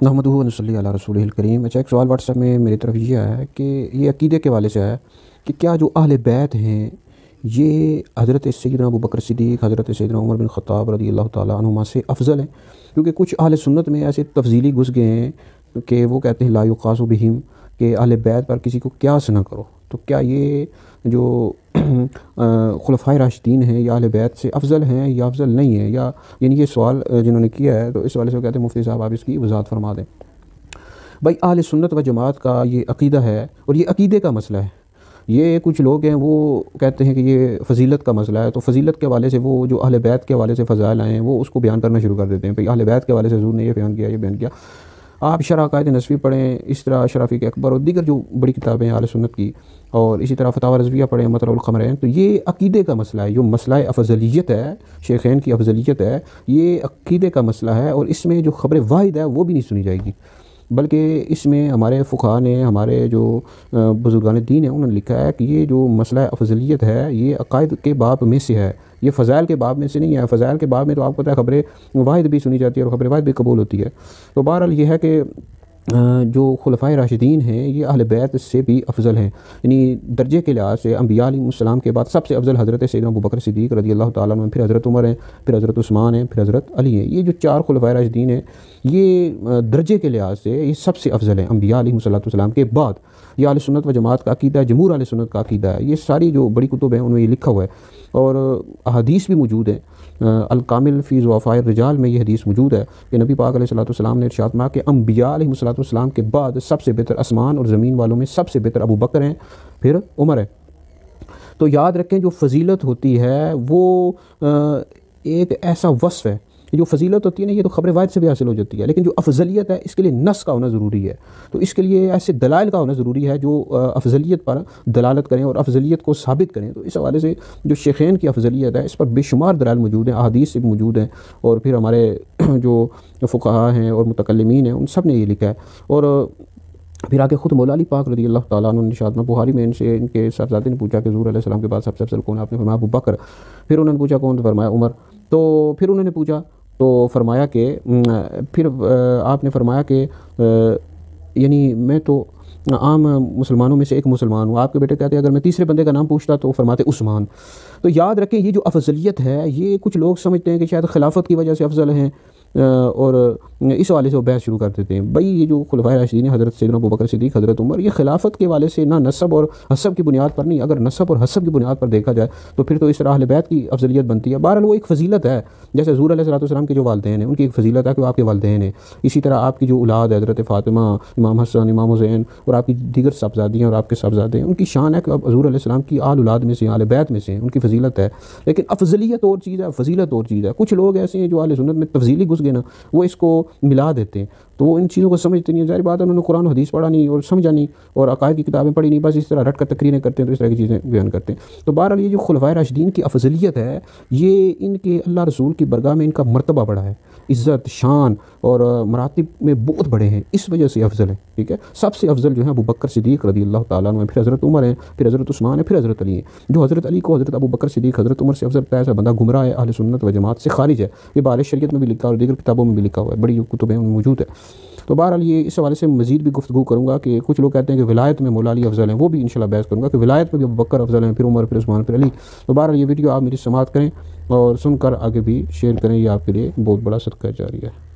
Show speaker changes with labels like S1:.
S1: نحمدہ و نصلی علی رسولہ الکریم۔ اچھا، ایک سوال واٹس ایپ میں میری طرف یہ آیا ہے کہ یہ عقیدے کے حوالے سے ہے کہ کیا جو اہل بیت ہیں یہ حضرت سیدنا ابو بکر صدیق، حضرت سیدنا عمر بن خطاب رضی اللہ تعالیٰ عنہما سے افضل ہیں؟ کیونکہ کچھ اہل سنت میں ایسے تفضیلی گھس گئے ہیں کہ وہ کہتے ہیں لا یقاس بہم، کہ اہل بیت پر کسی کو قیاس نہ کرو۔ تو کیا یہ جو خلفائے راشدین ہیں یا اہل بیت سے افضل ہیں یا افضل نہیں ہیں؟ یا یعنی یہ سوال جنہوں نے کیا ہے تو اس والے سے وہ کہتے ہیں مفتی صاحب آپ اس کی وضاحت فرما دیں۔ بھائی اہل سنت و جماعت کا یہ عقیدہ ہے اور یہ عقیدے کا مسئلہ ہے۔ یہ کچھ لوگ ہیں وہ کہتے ہیں کہ یہ فضیلت کا مسئلہ ہے، تو فضیلت کے حوالے سے وہ جو اہل بیت کے حوالے سے فضائل آئے ہیں وہ اس کو بیان کرنا شروع کر دیتے ہیں۔ بھئی اہل بیت کے حوالے سے حضور نے یہ بیان کیا، یہ بیان کیا۔ آپ شرح عقائد نسوی پڑھیں، اس طرح شرافیق اکبر اور دیگر جو بڑی کتابیں ہیں اہل سنت کی، اور اسی طرح فتاوی رضویہ پڑھیں، مطلع القمرین، تو یہ عقیدے کا مسئلہ ہے۔ جو مسئلہ افضلیت ہے، شیخین کی افضلیت ہے، یہ عقیدے کا مسئلہ ہے، اور اس میں جو خبر واحد ہے وہ بھی نہیں سنی جائے گی، بلکہ اس میں ہمارے فقہاء نے، ہمارے جو بزرگان دین ہیں، انہوں نے لکھا ہے کہ یہ جو مسئلہ افضلیت ہے یہ عقائد کے باب میں سے ہے، یہ فضائل کے باب میں سے نہیں ہے۔ فضائل کے باب میں تو آپ کو پتہ ہے خبر واحد بھی سنی جاتی ہے اور خبر واحد بھی قبول ہوتی ہے۔ تو بہرحال یہ ہے کہ جو خلفائے راشدین ہیں یہ اہل بیت سے بھی افضل ہیں، یعنی درجے کے لحاظ سے انبیاء علیہ السلام کے بعد سب سے افضل حضرت سیدنا ابو بکر صدیق رضی اللہ تعالیٰ عنہ، پھر حضرت عمر ہیں، پھر حضرت عثمان ہیں، پھر حضرت علی ہیں۔ یہ جو چار خلفائے راشدین ہیں یہ درجے کے لحاظ سے یہ سب سے افضل ہیں انبیاء علیہ السلام کے بعد۔ یہ اہل سنت و جماعت کا عقیدہ ہے، جمہور اہل سنت کا عقیدہ ہے۔ یہ ساری جو بڑی کتب ہیں ان میں یہ لکھا ہوا ہے، اور احادیث بھی موجود ہیں۔ الکامل فی ضعفاء الرجال میں یہ حدیث موجود ہے کہ نبی پاک علیہ السلام نے ارشاد فرمایا کہ انبیاء علیہ السلام کے بعد سب سے بہتر آسمان اور زمین والوں میں سب سے بہتر ابو بکر ہیں، پھر عمر ہے۔ تو یاد رکھیں جو فضیلت ہوتی ہے وہ ایک ایسا وصف ہے، جو فضیلت ہوتی ہے نا یہ تو خبر واحد سے بھی حاصل ہو جاتی ہے، لیکن جو افضلیت ہے اس کے لیے نص کا ہونا ضروری ہے۔ تو اس کے لیے ایسے دلائل کا ہونا ضروری ہے جو افضلیت پر دلالت کریں اور افضلیت کو ثابت کریں۔ تو اس حوالے سے جو شیخین کی افضلیت ہے اس پر بے شمار دلائل موجود ہیں، احادیث سے بھی موجود ہیں، اور پھر ہمارے جو فقہاء ہیں اور متکلمین ہیں ان سب نے یہ لکھا ہے۔ اور پھر آگے خود مولا علی پاک رضی اللہ تعالیٰ عنہ نے ارشاد فرمایا، بخاری میں ان سے ان کے صاحبزادے نے پوچھا کہ حضور علیہ السلام کے بعد سب سے افضل کون ہے؟ آپ نے فرمایا ابو بکر۔ پھر انہوں نے پوچھا کون؟ تو فرمایا عمر۔ تو پھر انہوں نے پوچھا تو فرمایا کہ پھر آپ نے فرمایا کہ یعنی میں تو عام مسلمانوں میں سے ایک مسلمان ہوں۔ آپ کے بیٹے کہتے ہیں اگر میں تیسرے بندے کا نام پوچھتا تو فرماتے عثمان۔ تو یاد رکھیں یہ جو افضلیت ہے یہ کچھ لوگ سمجھتے ہیں کہ شاید خلافت کی وجہ سے افضل ہیں، اور اس حوالے سے وہ بحث شروع کر دیتے ہیں۔ بھائی یہ جو خلفائے راشدین ہیں، حضرت سیدنا ابو بکر صدیق، حضرت عمر، یہ خلافت کے حوالے سے نہ نسب اور حسب کی بنیاد پر نہیں، اگر نسب اور حسب کی بنیاد پر دیکھا جائے تو پھر تو اس طرح اہل بیت کی افضلیت بنتی ہے۔ بہرحال وہ ایک فضیلت ہے، جیسے حضور علیہ السلام کے جو والدین ہیں ان کی ایک فضیلت ہے کہ وہ آپ کے والدین ہیں، اسی طرح آپ کی جو اولاد ہے حضرت فاطمہ، امام حسن، امام حسین، اور آپ کی دیگر صاحبزادیاں اور آپ کے صاحبزادے ہیں، ان کی شان ہے کہ آپ حضور علیہ السلام کی آل اولاد میں سے، اہل بیت میں سے ہیں، ان کی فضیلت ہے۔ لیکن افضلیت اور چیز ہے، فضیلت اور چیز ہے۔ کچھ لوگ ایسے ہیں جو اہل سنت میں تفضیلی گھس گئے نا، وہ اس کو ملا دیتے ہیں، تو وہ ان چیزوں کو سمجھتے نہیں۔ ظاہر بات ہے انہوں نے قرآن و حدیث پڑھا نہیں اور سمجھا نہیں اور عقائد کی کتابیں پڑھی نہیں، بس اس طرح رٹ کر تقریریں کرتے ہیں، تو اس طرح کی چیزیں بیان کرتے ہیں۔ تو بہرحال یہ جو خلفائے راشدین کی افضلیت ہے یہ ان کے اللہ رسول کی برگاہ میں ان کا مرتبہ بڑا ہے، عزت، شان اور مراتب میں بہت بڑے ہیں، اس وجہ سے افضل ہیں، ٹھیک ہے۔ سب سے افضل جو ہیں ابو بکر صدیق رضی اللہ تعالیٰ عنہ، پھر حضرت عمر ہیں، پھر حضرت عثمان ہیں، پھر حضرت علی ہیں۔ جو حضرت علی کو حضرت ابو بکر صدیق، حضرت عمر سے افضل بتایا ایسا بندہ گمراہ ہے، اہل سنت و جماعت سے خارج ہے۔ یہ بارش شریعت میں بھی لکھا اور دیگر کتابوں میں بھی لکھا ہوا ہے، بڑی کتبیں ان میں موجود ہے۔ تو بہرحال یہ اس حوالے سے مزید بھی گفتگو کروں گا کہ کچھ لوگ کہتے ہیں کہ ولایت میں مولا علی افضل ہیں، وہ بھی انشاءاللہ بحث کروں گا کہ ولایت میں بھی ابو بکر افضل ہیں، پھر عمر، پھر عثمان، پھر علی۔ تو بہرحال یہ ویڈیو آپ میری سماعت کریں اور سن کر آگے بھی شیئر کریں، یہ آپ کے لیے بہت بڑا صدقہ جاریہ ہے۔